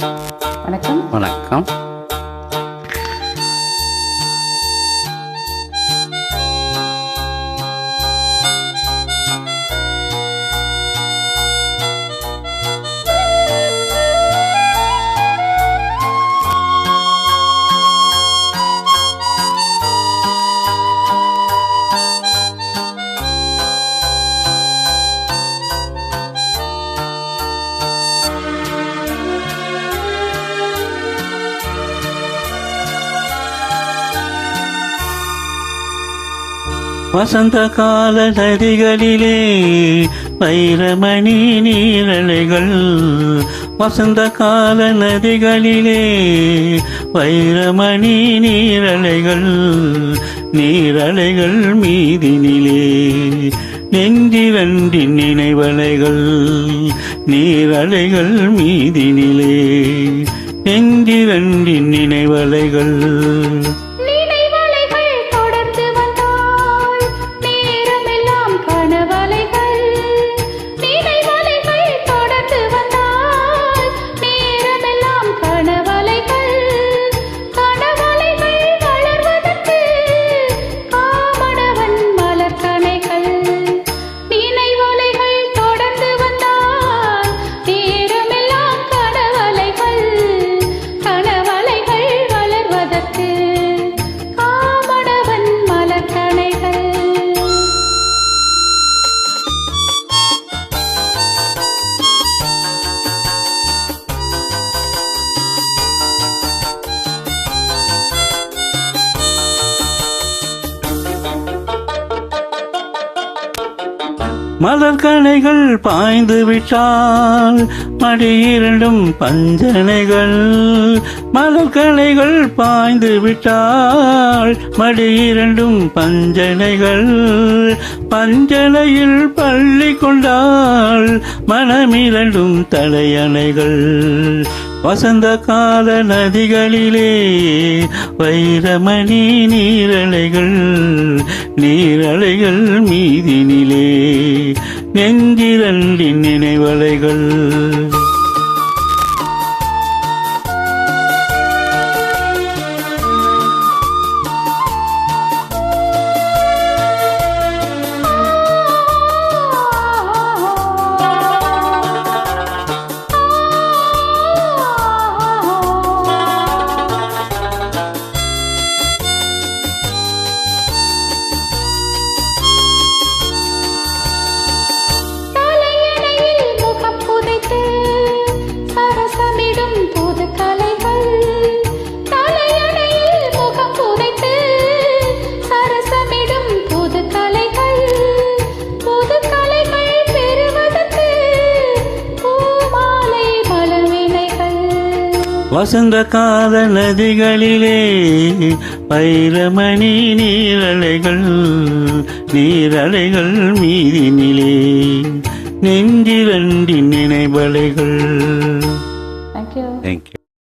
வணக்கம். வணக்கம். வசந்த கால நதிகளிலே வைரமணி நீரலைகள், வசந்த கால நதிகளிலே வைரமணி நீரலைகள், நீரலைகள் மீதினிலே நெஞ்சிரண்டின் நினைவலைகள், நீரலைகள் மீதினிலே நெஞ்சிரண்டின் நினைவலைகள். மலர்கணைகள் பாய்ந்து விட்டால் மடி இரண்டும் பஞ்சனைகள், மலர்கணைகள் பாய்ந்து விட்டால் மடி இரண்டும் பஞ்சனைகள், பஞ்சனையில் பள்ளி கொண்டால் மனமிரண்டும் தலையணைகள். வசந்த கால நதிகளிலே வைரமணி நீரலைகள், நீரலைகள் மீதினிலே நெஞ்சிரண்டின் நினைவலைகள். வசந்த கால நதிகளிலே வைரமணி நீரலைகள், நீரலைகள் மீதினிலே நெஞ்சிரண்டின் நினைவலைகள். Thank you. Thank you.